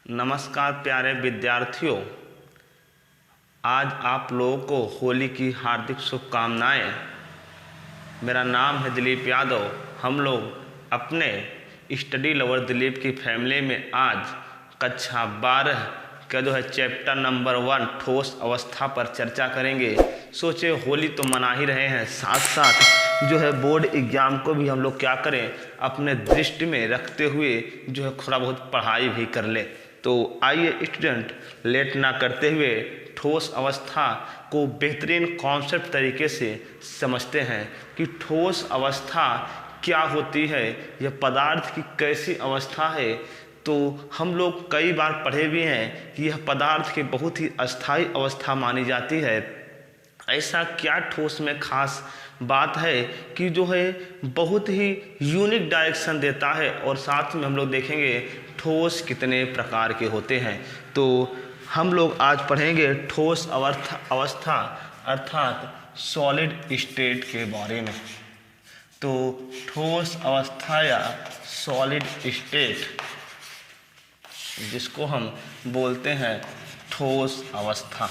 नमस्कार प्यारे विद्यार्थियों, आज आप लोगों को होली की हार्दिक शुभकामनाएं। मेरा नाम है दिलीप यादव। हम लोग अपने स्टडी लवर दिलीप की फैमिली में आज कक्षा 12 का जो है चैप्टर नंबर 1 ठोस अवस्था पर चर्चा करेंगे। सोचे होली तो मना ही रहे हैं, साथ साथ जो है बोर्ड एग्जाम को भी हम लोग क्या करें, अपने दृष्टि में रखते हुए जो है थोड़ा बहुत पढ़ाई भी कर ले। तो आइए स्टूडेंट, लेट ना करते हुए ठोस अवस्था को बेहतरीन कॉन्सेप्ट तरीके से समझते हैं कि ठोस अवस्था क्या होती है, यह पदार्थ की कैसी अवस्था है। तो हम लोग कई बार पढ़े भी हैं कि यह पदार्थ की बहुत ही अस्थायी अवस्था मानी जाती है। ऐसा क्या ठोस में खास बात है कि जो है बहुत ही यूनिक डायरेक्शन देता है, और साथ में हम लोग देखेंगे ठोस कितने प्रकार के होते हैं। तो हम लोग आज पढ़ेंगे ठोस अवस्था अर्थात सॉलिड स्टेट के बारे में। तो ठोस अवस्था या सॉलिड स्टेट, जिसको हम बोलते हैं ठोस अवस्था।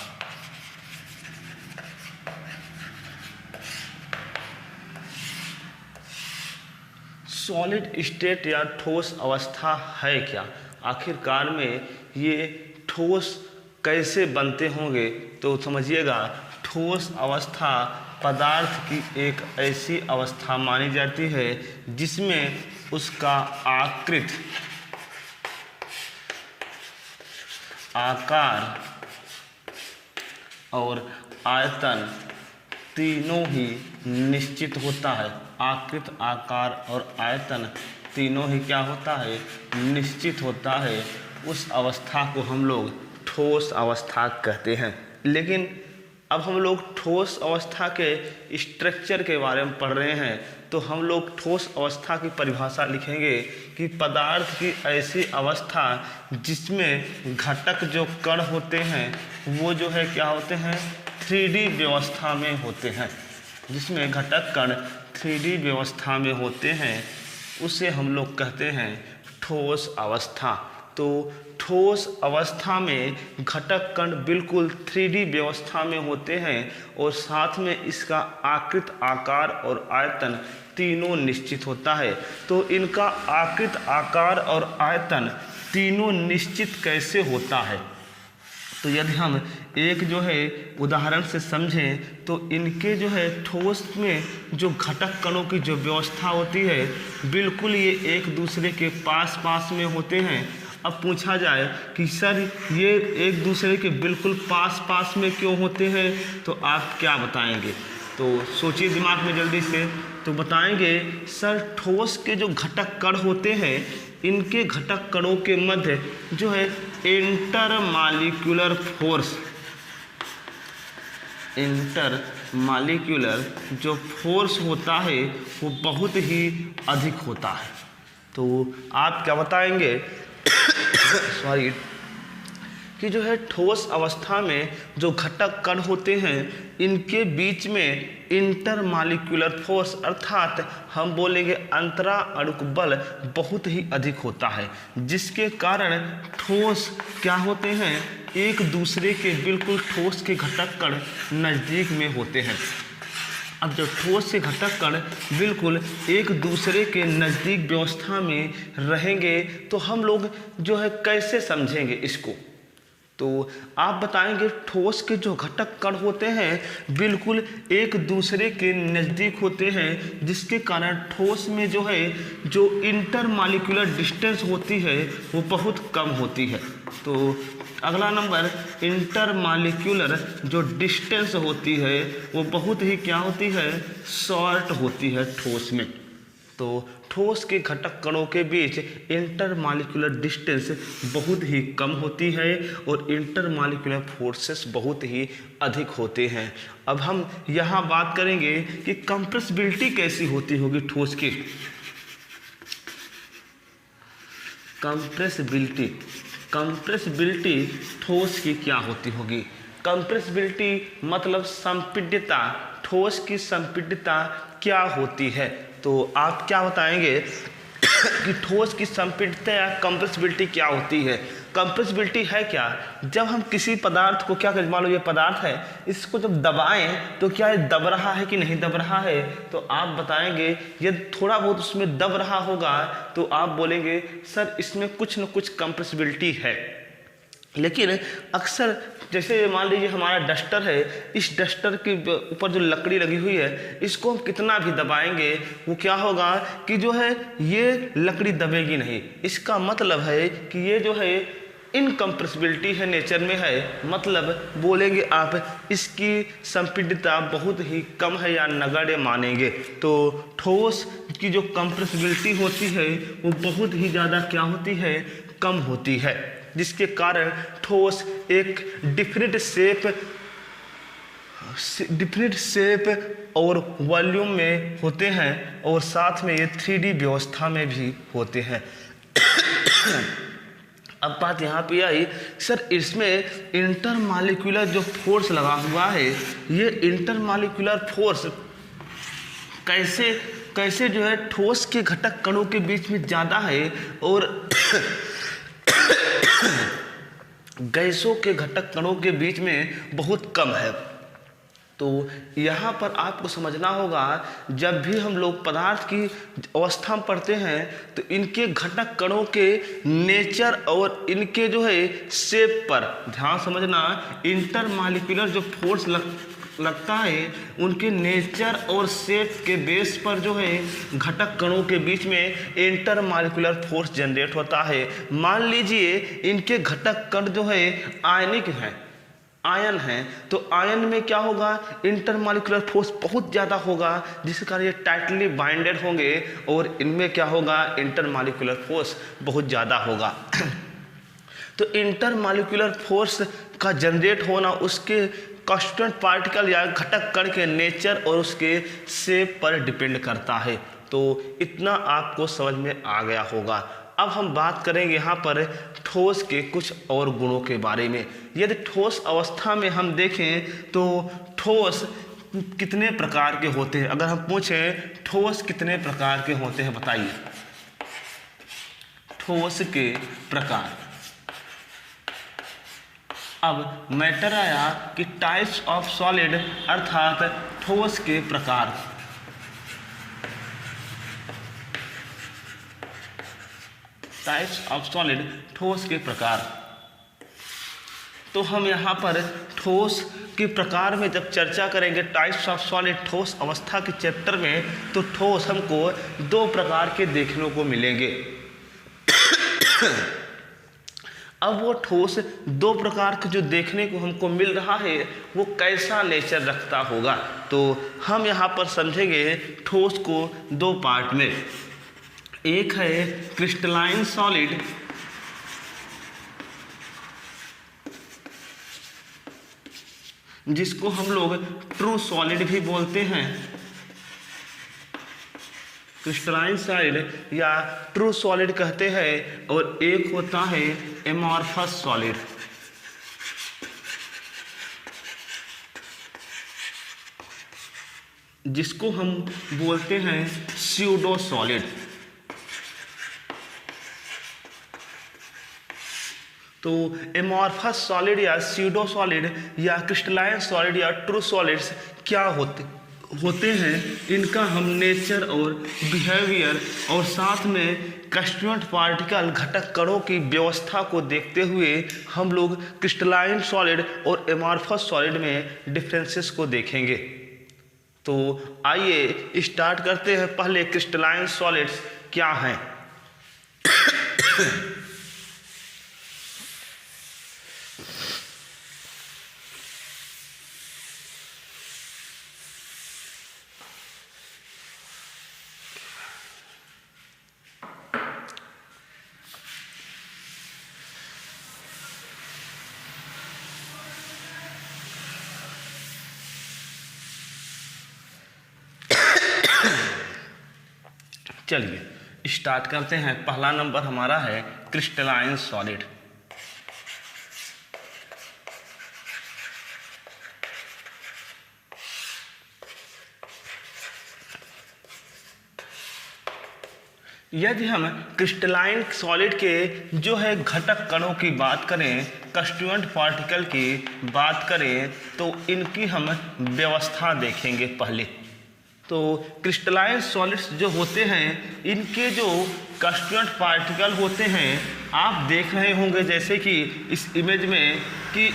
सॉलिड स्टेट या ठोस अवस्था है क्या, आखिरकार में ये ठोस कैसे बनते होंगे। तो समझिएगा, ठोस अवस्था पदार्थ की एक ऐसी अवस्था मानी जाती है जिसमें उसका आकृति, आकार और आयतन तीनों ही निश्चित होता है। आकृति, आकार और आयतन तीनों ही क्या होता है, निश्चित होता है। उस अवस्था को हम लोग ठोस अवस्था कहते हैं। लेकिन अब हम लोग ठोस अवस्था के स्ट्रक्चर के बारे में पढ़ रहे हैं, तो हम लोग ठोस अवस्था की परिभाषा लिखेंगे कि पदार्थ की ऐसी अवस्था जिसमें घटक जो कण होते हैं वो जो है क्या होते हैं, 3D व्यवस्था में होते हैं। जिसमें घटक कण 3D व्यवस्था में होते हैं उसे हम लोग कहते हैं ठोस अवस्था। तो ठोस अवस्था में घटक कण बिल्कुल 3D व्यवस्था में होते हैं और साथ में इसका आकृति, आकार और आयतन तीनों निश्चित होता है। तो इनका आकृति, आकार और आयतन तीनों निश्चित कैसे होता है, तो यदि हम एक जो है उदाहरण से समझें तो इनके जो है ठोस में जो घटक कणों की जो व्यवस्था होती है बिल्कुल ये एक दूसरे के पास पास में होते हैं। अब पूछा जाए कि सर ये एक दूसरे के बिल्कुल पास पास में क्यों होते हैं, तो आप क्या बताएंगे। तो सोचिए दिमाग में जल्दी से, तो बताएंगे सर ठोस के जो घटक कण होते हैं इनके घटक कणों के मध्य जो है इंटरमॉलिक्यूलर फोर्स, इंटरमॉलिक्यूलर जो फोर्स होता है वो बहुत ही अधिक होता है। तो आप क्या बताएंगे सॉरी कि जो है ठोस अवस्था में जो घटक कण होते हैं इनके बीच में इंटरमॉलिक्यूलर फोर्स अर्थात हम बोलेंगे अंतरा अणुक बल बहुत ही अधिक होता है, जिसके कारण ठोस क्या होते हैं, एक दूसरे के बिल्कुल ठोस के घटक कण नज़दीक में होते हैं। अब जब ठोस से घटक कण बिल्कुल एक दूसरे के नज़दीक व्यवस्था में रहेंगे तो हम लोग जो है कैसे समझेंगे इसको। तो आप बताएंगे ठोस के जो घटक कण होते हैं बिल्कुल एक दूसरे के नज़दीक होते हैं, जिसके कारण ठोस में जो है जो इंटरमॉलिक्यूलर डिस्टेंस होती है वो बहुत कम होती है। तो अगला नंबर, इंटरमॉलिक्यूलर जो डिस्टेंस होती है वो बहुत ही क्या होती है, शॉर्ट होती है ठोस में। तो ठोस के घटक कणों के बीच इंटरमॉलिक्यूलर डिस्टेंस बहुत ही कम होती है और इंटरमॉलिक्यूलर फोर्सेस बहुत ही अधिक होते हैं। अब हम यहाँ बात करेंगे कि कंप्रेसिबिलिटी कैसी होती होगी ठोस की। कंप्रेसिबिलिटी ठोस की क्या होती होगी। कंप्रेसिबिलिटी मतलब संपीड्यता, ठोस की संपीड्यता क्या होती है। तो आप क्या बताएंगे कि ठोस की संपीड्यता या कंप्रेसिबिलिटी क्या होती है। कंप्रेसिबिलिटी है क्या? जब हम किसी पदार्थ को क्या करें, मान लो ये पदार्थ है, इसको जब दबाएं तो क्या ये दब रहा है कि नहीं दब रहा है? तो आप बताएंगे यदि थोड़ा बहुत उसमें दब रहा होगा तो आप बोलेंगे सर इसमें कुछ न कुछ कंप्रेसिबिलिटी है। लेकिन अक्सर जैसे मान लीजिए हमारा डस्टर है, इस डस्टर के ऊपर जो लकड़ी लगी हुई है, इसको हम कितना भी दबाएंगे वो क्या होगा कि जो है ये लकड़ी दबेगी नहीं। इसका मतलब है कि ये जो है इनकम्प्रेसिबिलिटी है, नेचर में है, मतलब बोलेंगे आप इसकी संपीड्यता बहुत ही कम है या नगण्य मानेंगे। तो ठोस की जो कंप्रेसिबिलिटी होती है वो बहुत ही ज़्यादा क्या होती है, कम होती है, जिसके कारण ठोस एक डिफरेंट शेप और वॉल्यूम में होते हैं और साथ में ये 3D व्यवस्था में भी होते हैं। अब बात यहाँ पे आई, सर इसमें इंटरमॉलिक्यूलर जो फोर्स लगा हुआ है, ये इंटरमॉलिक्यूलर फोर्स कैसे कैसे जो है ठोस के घटक कणों के बीच में ज़्यादा है और गैसों के घटक कणों के बीच में बहुत कम है। तो यहाँ पर आपको समझना होगा, जब भी हम लोग पदार्थ की अवस्था में पढ़ते हैं तो इनके घटक कणों के नेचर और इनके जो है शेप पर ध्यान समझना। इंटरमॉलिक्यूलर जो फोर्स लगता है उनके नेचर और शेप के बेस पर जो है घटक कणों के बीच में इंटरमॉलिक्यूलर फोर्स जनरेट होता है। मान लीजिए इनके घटक कण जो है आयनिक हैं, आयन है, तो आयन में क्या होगा, इंटरमॉलिक्यूलर फोर्स बहुत ज़्यादा होगा, जिसके कारण ये टाइटली बाइंडेड होंगे और इनमें क्या होगा, इंटरमॉलिक्यूलर फोर्स बहुत ज़्यादा होगा। तो इंटरमॉलिक्यूलर फोर्स का जनरेट होना उसके कांस्टेंट पार्टिकल या घटक कण के नेचर और उसके शेप पर डिपेंड करता है। तो इतना आपको समझ में आ गया होगा। अब हम बात करेंगे यहाँ पर ठोस के कुछ और गुणों के बारे में। यदि ठोस अवस्था में हम देखें तो ठोस कितने प्रकार के होते हैं, अगर हम पूछें ठोस कितने प्रकार के होते हैं बताइए। ठोस के प्रकार। अब मैटर आया कि टाइप्स ऑफ सॉलिड अर्थात ठोस के प्रकार। टाइप्स ऑफ सॉलिड ठोस के प्रकार। तो हम यहाँ पर ठोस के प्रकार में जब चर्चा करेंगे टाइप्स ऑफ सॉलिड ठोस अवस्था के चैप्टर में, तो ठोस हमको दो प्रकार के देखने को मिलेंगे। अब वो ठोस दो प्रकार के जो देखने को हमको मिल रहा है वो कैसा नेचर रखता होगा, तो हम यहाँ पर समझेंगे ठोस को दो पार्ट में। एक है क्रिस्टलाइन सॉलिड, जिसको हम लोग ट्रू सॉलिड भी बोलते हैं, क्रिस्टलाइन सॉलिड या ट्रू सॉलिड कहते हैं। और एक होता है एमॉर्फस सॉलिड, जिसको हम बोलते हैं स्यूडो सॉलिड। तो एमॉर्फस सॉलिड या स्यूडो सॉलिड या क्रिस्टलाइन सॉलिड या ट्रू सॉलिड्स क्या होते हैं, इनका हम नेचर और बिहेवियर और साथ में कांस्टीट्यूएंट पार्टिकल घटक कणों की व्यवस्था को देखते हुए हम लोग क्रिस्टलाइन सॉलिड और एमॉर्फस सॉलिड में डिफरेंसेस को देखेंगे। तो आइए स्टार्ट करते हैं। पहले क्रिस्टलाइन सॉलिड्स क्या हैं। चलिए स्टार्ट करते हैं। पहला नंबर हमारा है क्रिस्टलाइन सॉलिड। यदि हम क्रिस्टलाइन सॉलिड के जो है घटक कणों की बात करें, कंस्टिट्यूएंट पार्टिकल की बात करें, तो इनकी हम व्यवस्था देखेंगे पहले। तो क्रिस्टलाइन सॉलिड्स जो होते हैं, इनके जो कंस्टिट्यूएंट पार्टिकल होते हैं, आप देख रहे होंगे जैसे कि इस इमेज में कि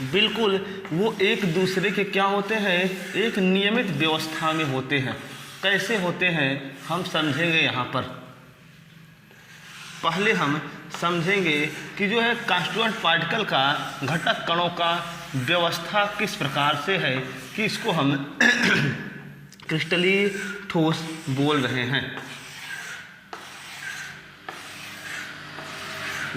बिल्कुल वो एक दूसरे के क्या होते हैं, एक नियमित व्यवस्था में होते हैं। कैसे होते हैं हम समझेंगे यहाँ पर। पहले हम समझेंगे कि जो है कंस्टिट्यूएंट पार्टिकल का घटक कणों का व्यवस्था किस प्रकार से है कि इसको हम क्रिस्टलीय ठोस बोल रहे हैं।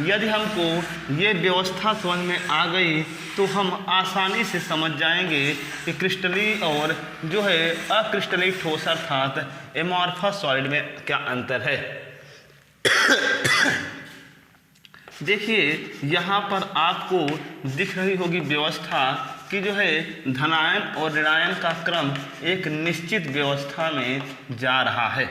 यदि हमको ये व्यवस्था समझ में आ गई तो हम आसानी से समझ जाएंगे कि क्रिस्टलीय और जो है अक्रिस्टलीय ठोस अर्थात एमॉर्फस सॉलिड में क्या अंतर है। देखिए यहाँ पर आपको दिख रही होगी व्यवस्था कि जो है धनायन और ऋणायन का क्रम एक निश्चित व्यवस्था में जा रहा है।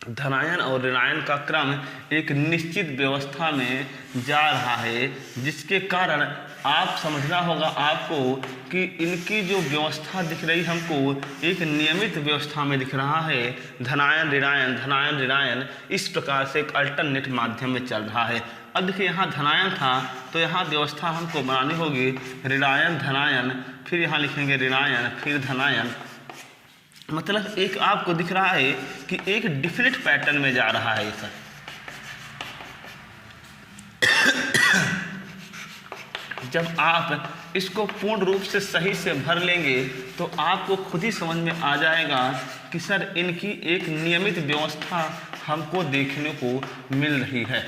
धनायन और ऋणायन का क्रम एक निश्चित व्यवस्था में जा रहा है, जिसके कारण आप समझना होगा आपको कि इनकी जो व्यवस्था दिख रही हमको एक नियमित व्यवस्था में दिख रहा है। धनायन ऋणायन इस प्रकार से एक अल्टरनेट माध्यम में चल रहा है। अब देखिए यहाँ धनायन था तो यहाँ व्यवस्था हमको बनानी होगी ऋणायन धनायन, फिर यहाँ लिखेंगे ऋणायन फिर धनायन। मतलब एक आपको दिख रहा है कि एक डिफरेंट पैटर्न में जा रहा है सर। जब आप इसको पूर्ण रूप से सही से भर लेंगे तो आपको खुद ही समझ में आ जाएगा कि सर इनकी एक नियमित व्यवस्था हमको देखने को मिल रही है।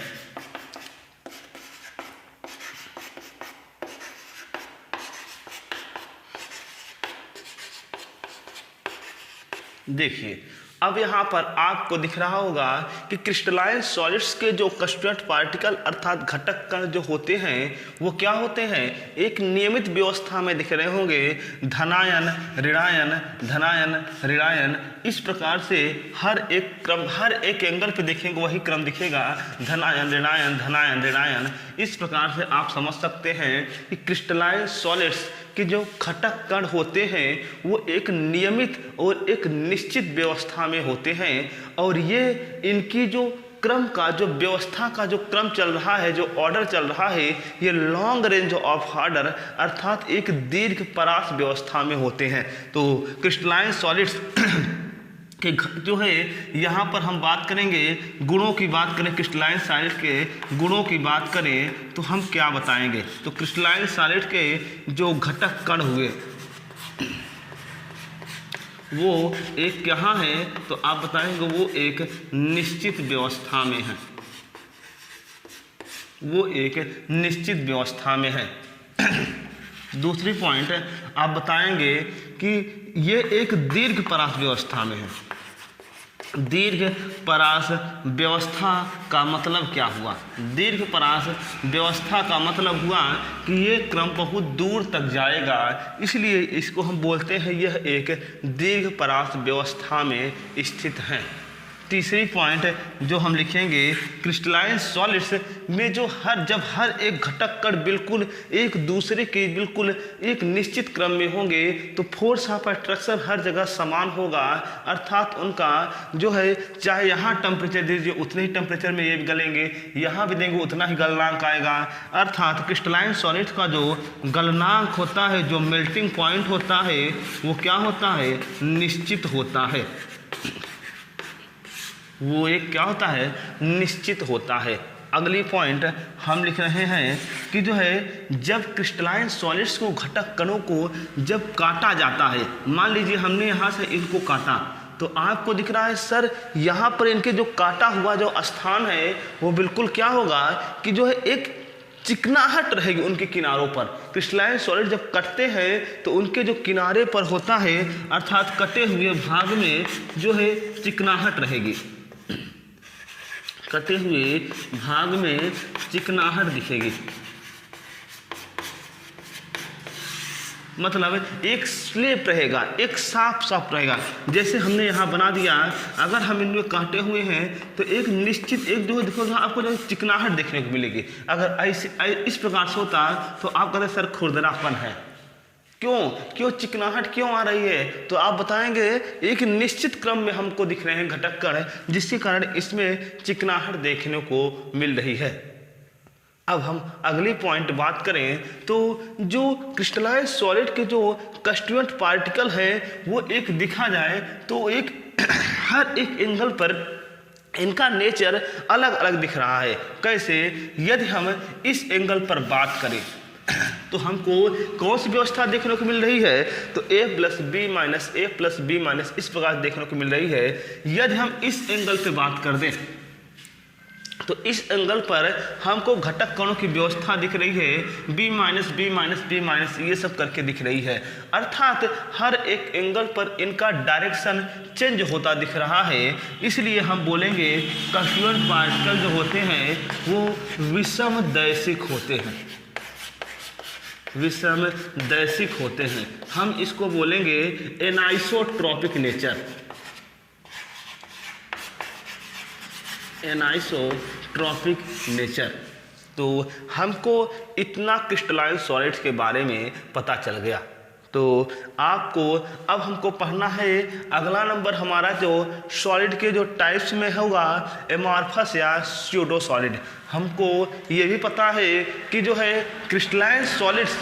देखिए अब यहाँ पर आपको दिख रहा होगा कि क्रिस्टलाइन सॉलिड्स के जो कंस्टिट्यूएंट पार्टिकल अर्थात घटक कण जो होते हैं वो क्या होते हैं, एक नियमित व्यवस्था में दिख रहे होंगे। धनायन ऋणायन इस प्रकार से हर एक क्रम, हर एक एंगल पे देखेंगे वही क्रम दिखेगा, धनायन ऋणायन। इस प्रकार से आप समझ सकते हैं कि क्रिस्टलाइन सॉलिड्स कि जो घटक कण होते हैं वो एक नियमित और एक निश्चित व्यवस्था में होते हैं, और ये इनकी जो क्रम का जो व्यवस्था का जो क्रम चल रहा है, जो ऑर्डर चल रहा है, ये लॉन्ग रेंज ऑफ ऑर्डर अर्थात एक दीर्घ परास व्यवस्था में होते हैं। तो क्रिस्टलाइन सॉलिड्स कि जो है यहाँ पर हम बात करेंगे गुणों की बात करें, क्रिस्टलाइन सॉलिड के गुणों की बात करें तो हम क्या बताएंगे। तो क्रिस्टलाइन सॉलिड के जो घटक कण हुए वो एक कहाँ है, तो आप बताएंगे वो एक निश्चित व्यवस्था में है, वो एक निश्चित व्यवस्था में है। दूसरी पॉइंट आप बताएंगे कि ये एक दीर्घ परास व्यवस्था में है। दीर्घ परास व्यवस्था का मतलब क्या हुआ, दीर्घ परास व्यवस्था का मतलब हुआ कि ये क्रम बहुत दूर तक जाएगा, इसलिए इसको हम बोलते हैं यह एक दीर्घ परास व्यवस्था में स्थित है। तीसरी पॉइंट जो हम लिखेंगे क्रिस्टलाइन सॉलिड्स में जो जब हर एक घटक कण बिल्कुल एक दूसरे के बिल्कुल एक निश्चित क्रम में होंगे तो फोर्स ऑफ अट्रैक्शन हर जगह समान होगा, अर्थात उनका जो है चाहे यहाँ टेम्परेचर दीजिए उतने ही टेम्परेचर में ये भी गलेंगे, यहाँ भी देंगे उतना ही गलनांक आएगा। अर्थात क्रिस्टलाइन सॉलिड का जो गलनांक होता है, जो मेल्टिंग पॉइंट होता है, वो क्या होता है, निश्चित होता है। वो एक क्या होता है, निश्चित होता है। अगली पॉइंट हम लिख रहे हैं कि जो है जब क्रिस्टलाइन सॉलिड्स को घटक कणों को जब काटा जाता है, मान लीजिए हमने यहाँ से इनको काटा तो आपको दिख रहा है सर यहाँ पर इनके जो काटा हुआ जो स्थान है वो बिल्कुल क्या होगा कि जो है एक चिकनाहट रहेगी उनके किनारों पर। क्रिस्टलाइन सॉलिड जब कटते हैं तो उनके जो किनारे पर होता है अर्थात कटे हुए भाग में जो है चिकनाहट रहेगी, कटे हुए भाग में चिकनाहट दिखेगी। मतलब एक स्लेब रहेगा, एक साफ रहेगा। जैसे हमने यहाँ बना दिया, अगर हम इनमें काटे हुए हैं तो एक निश्चित एक जो देखो आपको जो चिकनाहट देखने को मिलेगी। अगर ऐसे इस प्रकार से होता तो आप कहते सर खुरदरापन है। क्यों चिकनाहट क्यों आ रही है? तो आप बताएंगे एक निश्चित क्रम में हमको दिख रहे हैं घटक कण, जिसके कारण इसमें चिकनाहट देखने को मिल रही है। अब हम अगली पॉइंट बात करें तो जो क्रिस्टलाइज सॉलिड के जो कंस्टिट्यूएंट पार्टिकल है वो एक दिखा जाए तो एक हर एक एंगल पर इनका नेचर अलग अलग दिख रहा है। कैसे? यदि हम इस एंगल पर बात करें तो हमको कौन सी व्यवस्था देखने को मिल रही है? तो a + b - a + b- इस प्रकार देखने को मिल रही है। यदि हम इस एंगल पे बात कर दें तो इस एंगल पर हमको घटक कणों की व्यवस्था दिख रही है, b - b ये सब करके दिख रही है। अर्थात हर एक एंगल पर इनका डायरेक्शन चेंज होता दिख रहा है। इसलिए हम बोलेंगे कंस्टिट्यूएंट पार्टिकल जो होते हैं वो विषमदैशिक होते हैं, विषमदैशिक होते हैं। हम इसको बोलेंगे एनाइसोट्रॉपिक नेचर, एनाइसोट्रॉपिक नेचर। तो हमको इतना क्रिस्टलाइन सॉलिड्स के बारे में पता चल गया। तो आपको अब हमको पढ़ना है अगला नंबर हमारा जो सॉलिड के जो टाइप्स में होगा, एमॉर्फस या स्यूडो सॉलिड। हमको ये भी पता है कि जो है क्रिस्टलाइन सॉलिड्स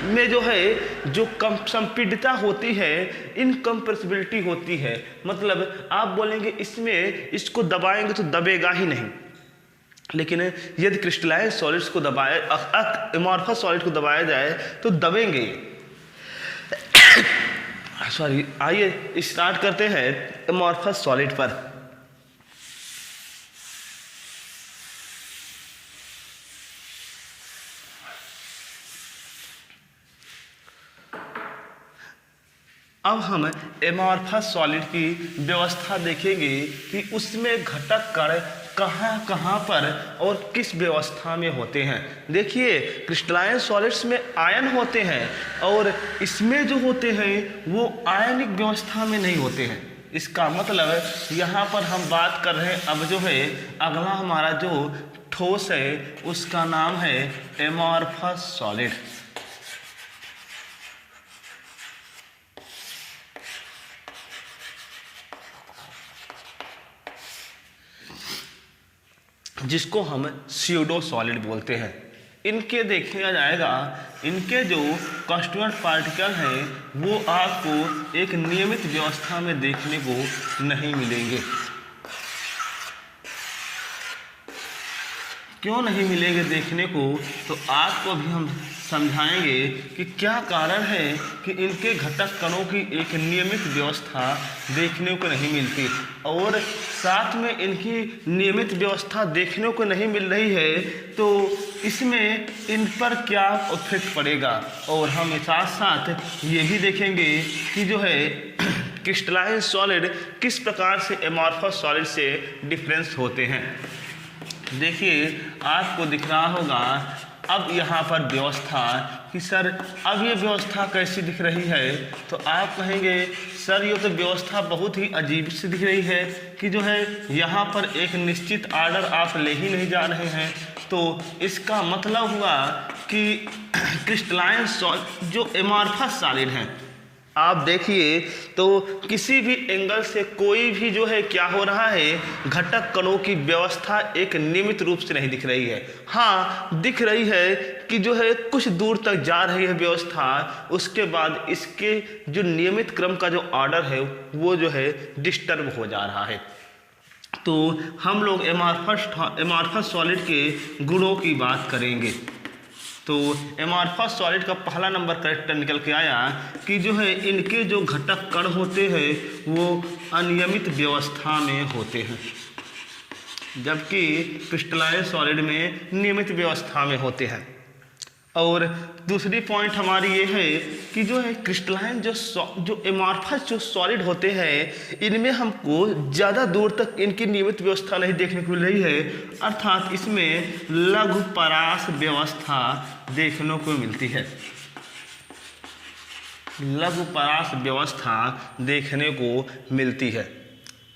में जो है जो संपीडितता होती है, इनकम्प्रेसिबिलिटी होती है। मतलब आप बोलेंगे इसमें इसको दबाएंगे तो दबेगा ही नहीं, लेकिन यदि क्रिस्टलाइन सॉलिड्स को दबाया, एमॉर्फस सॉलिड को दबाया जाए तो दबेंगे। सॉरी, आइए स्टार्ट करते हैं एमॉर्फस सॉलिड पर। अब हम एमॉर्फस सॉलिड की व्यवस्था देखेंगे कि उसमें घटक कण कहाँ पर और किस व्यवस्था में होते हैं। देखिए क्रिस्टलाइन सॉलिड्स में आयन होते हैं और इसमें जो होते हैं वो आयनिक व्यवस्था में नहीं होते हैं। इसका मतलब यहाँ पर हम बात कर रहे हैं अब जो है अगला हमारा जो ठोस है उसका नाम है एमॉर्फस सॉलिड। जिसको हम स्यूडो सॉलिड बोलते हैं। इनके देखा जाएगा, इनके जो कंस्टिट्यूएंट पार्टिकल हैं वो आपको एक नियमित व्यवस्था में देखने को नहीं मिलेंगे। क्यों नहीं मिलेंगे देखने को? तो आपको भी हम समझाएंगे कि क्या कारण है कि इनके घटक कणों की एक नियमित व्यवस्था देखने को नहीं मिलती, और साथ में इनकी नियमित व्यवस्था देखने को नहीं मिल रही है तो इसमें इन पर क्या इफेक्ट पड़ेगा। और हम साथ साथ ये भी देखेंगे कि जो है क्रिस्टलाइन सॉलिड किस प्रकार से एमॉर्फस सॉलिड से डिफरेंस होते हैं। देखिए आपको दिख रहा होगा अब यहाँ पर व्यवस्था कि सर अब ये व्यवस्था कैसी दिख रही है, तो आप कहेंगे सर ये तो व्यवस्था बहुत ही अजीब सी दिख रही है कि जो है यहाँ पर एक निश्चित आर्डर आप ले ही नहीं जा रहे हैं। तो इसका मतलब हुआ कि क्रिस्टलाइन जो एमॉर्फस सॉलिड हैं, आप देखिए तो किसी भी एंगल से कोई भी जो है क्या हो रहा है, घटक कणों की व्यवस्था एक नियमित रूप से नहीं दिख रही है। हाँ दिख रही है कि जो है कुछ दूर तक जा रही है व्यवस्था, उसके बाद इसके जो नियमित क्रम का जो ऑर्डर है वो जो है डिस्टर्ब हो जा रहा है। तो हम लोग एमॉर्फस सॉलिड के गुणों की बात करेंगे। तो एमॉर्फस सॉलिड का पहला नंबर करेक्टर निकल के आया कि जो है इनके जो घटक कण होते हैं वो अनियमित व्यवस्था में होते हैं, जबकि क्रिस्टलाइन सॉलिड में नियमित व्यवस्था में होते हैं। और दूसरी पॉइंट हमारी ये है कि जो है क्रिस्टलाइन जो एमॉर्फस जो सॉलिड होते हैं इनमें हमको ज़्यादा दूर तक इनकी नियमित व्यवस्था नहीं देखने को मिल रही है, अर्थात इसमें लघु परास व्यवस्था देखने को मिलती है। लघु परास व्यवस्था देखने को मिलती है।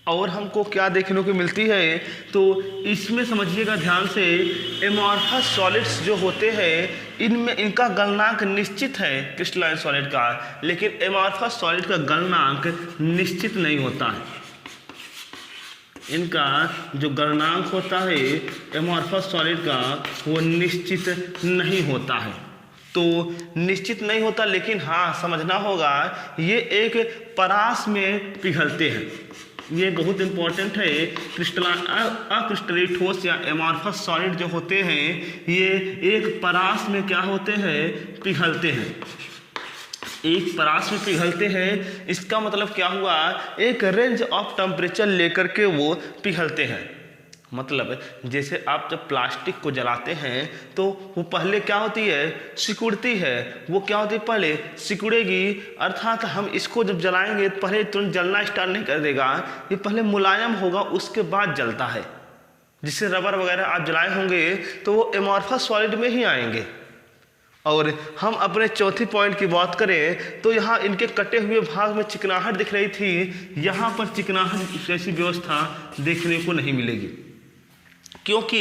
और हमको क्या देखने को मिलती है, तो इसमें समझिएगा ध्यान से, एमॉर्फस सॉलिड्स जो होते हैं इनमें इनका गलनांक निश्चित है क्रिस्टलाइन सॉलिड का, लेकिन एमॉर्फस सॉलिड का गलनांक निश्चित नहीं होता है। इनका जो गलनांक होता है एमॉर्फस सॉलिड का वो निश्चित नहीं होता है। तो निश्चित नहीं होता, लेकिन हाँ समझना होगा ये एक परास में पिघलते हैं। ये बहुत इंपॉर्टेंट है। अक्रिस्टलीय ठोस या एमॉर्फस सॉलिड जो होते हैं ये एक परास में क्या होते हैं, पिघलते हैं। एक परास में पिघलते हैं, इसका मतलब क्या हुआ, एक रेंज ऑफ टेम्परेचर लेकर के वो पिघलते हैं। मतलब जैसे आप जब प्लास्टिक को जलाते हैं तो वो पहले क्या होती है, सिकुड़ती है। वो क्या होती है, पहले सिकुड़ेगी, अर्थात हम इसको जब जलाएंगे तो पहले तुरंत जलना स्टार्ट नहीं कर देगा, ये पहले मुलायम होगा उसके बाद जलता है। जिससे रबर वगैरह आप जलाए होंगे तो वो एमॉर्फस सॉलिड में ही आएंगे। और हम अपने चौथी पॉइंट की बात करें तो यहाँ इनके कटे हुए भाग में चिकनाहट दिख रही थी, यहाँ पर चिकनाहट जैसी व्यवस्था देखने को नहीं मिलेगी, क्योंकि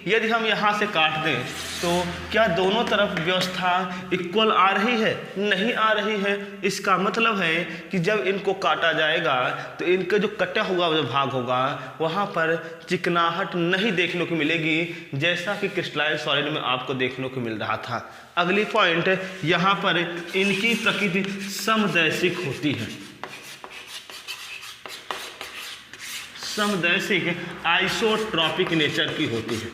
यदि हम यहाँ से काट दें तो क्या दोनों तरफ व्यवस्था इक्वल आ रही है, नहीं आ रही है। इसका मतलब है कि जब इनको काटा जाएगा तो इनका जो कटा हुआ जो भाग होगा वहाँ पर चिकनाहट नहीं देखने को मिलेगी, जैसा कि क्रिस्टलाइन सॉलिड में आपको देखने को मिल रहा था। अगली पॉइंट, यहाँ पर इनकी प्रकृति समदैशिक होती है। समदैशिक आइसोट्रॉपिक नेचर की होती है।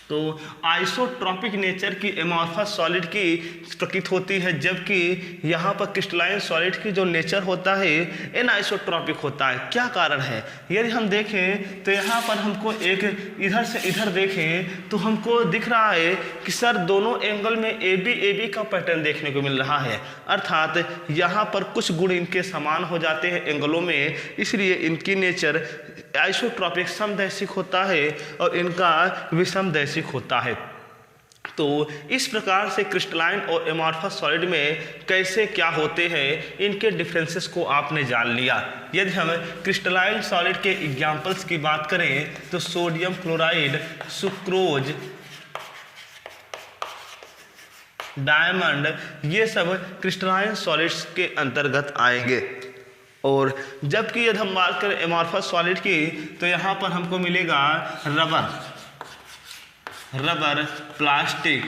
तो आइसोट्रॉपिक नेचर की एमॉर्फस सॉलिड की प्रकृति होती है, जबकि यहाँ पर क्रिस्टलाइन सॉलिड की जो नेचर होता है एनाइसोट्रॉपिक होता है। क्या कारण है, यदि हम देखें तो यहाँ पर हमको एक इधर से इधर देखें तो हमको दिख रहा है कि सर दोनों एंगल में ए बी का पैटर्न देखने को मिल रहा है, अर्थात यहाँ पर कुछ गुण इनके समान हो जाते हैं एंगलों में, इसलिए इनकी नेचर आइसोट्रॉपिक समदैशिक होता है और इनका विषमदैशिक होता है। तो इस प्रकार से क्रिस्टलाइन और एमॉर्फस सॉलिड में कैसे क्या होते हैं, इनके डिफरेंसेस को आपने जान लिया। यदि हम क्रिस्टलाइन सॉलिड के एग्जाम्पल्स की बात करें तो सोडियम क्लोराइड, सुक्रोज, डायमंड, ये सब क्रिस्टलाइन सॉलिड्स के अंतर्गत आएंगे। और जबकि यदि हम बात करें एमॉर्फस सॉलिड की तो यहाँ पर हमको मिलेगा रबर, प्लास्टिक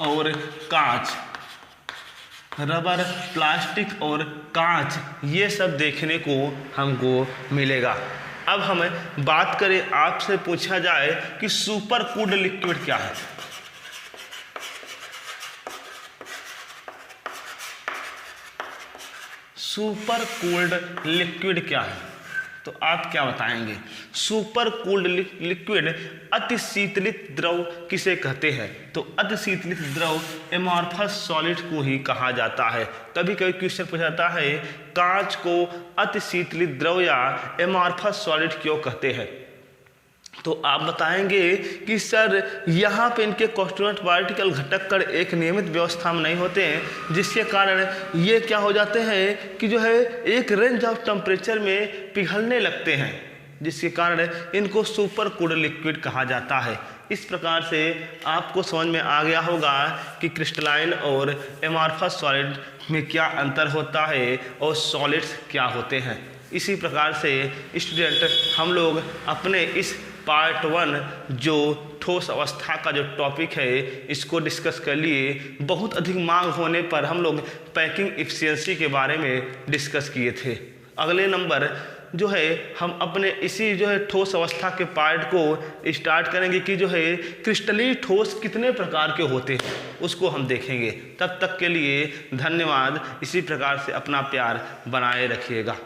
और कांच। रबर, प्लास्टिक और कांच ये सब देखने को हमको मिलेगा। अब हम बात करें, आपसे पूछा जाए कि सुपर कूल्ड लिक्विड क्या है। सुपर कूल्ड लिक्विड क्या है, तो आप क्या बताएंगे। सुपर कूल्ड लिक्विड अति शीतलित द्रव किसे कहते हैं, तो अति शीतलित द्रव एमॉर्फस सॉलिड को ही कहा जाता है। कभी कभी क्वेश्चन पूछा जाता है कांच को अति शीतलित द्रव या एमॉर्फस सॉलिड क्यों कहते हैं, तो आप बताएंगे कि सर यहाँ पे इनके कॉन्स्टिट्यूएंट पार्टिकल घटक कण एक नियमित व्यवस्था में नहीं होते हैं, जिसके कारण ये क्या हो जाते हैं कि जो है एक रेंज ऑफ टेम्परेचर में पिघलने लगते हैं, जिसके कारण इनको सुपर कूल्ड लिक्विड कहा जाता है। इस प्रकार से आपको समझ में आ गया होगा कि क्रिस्टलाइन और एमॉर्फस सॉलिड में क्या अंतर होता है और सॉलिड्स क्या होते हैं। इसी प्रकार से स्टूडेंट हम लोग अपने इस पार्ट 1 जो ठोस अवस्था का जो टॉपिक है इसको डिस्कस कर लिए। बहुत अधिक मांग होने पर हम लोग पैकिंग एफिशिएंसी के बारे में डिस्कस किए थे। अगले नंबर जो है हम अपने इसी जो है ठोस अवस्था के पार्ट को स्टार्ट करेंगे कि जो है क्रिस्टलीय ठोस कितने प्रकार के होते हैं उसको हम देखेंगे। तब तक के लिए धन्यवाद। इसी प्रकार से अपना प्यार बनाए रखिएगा।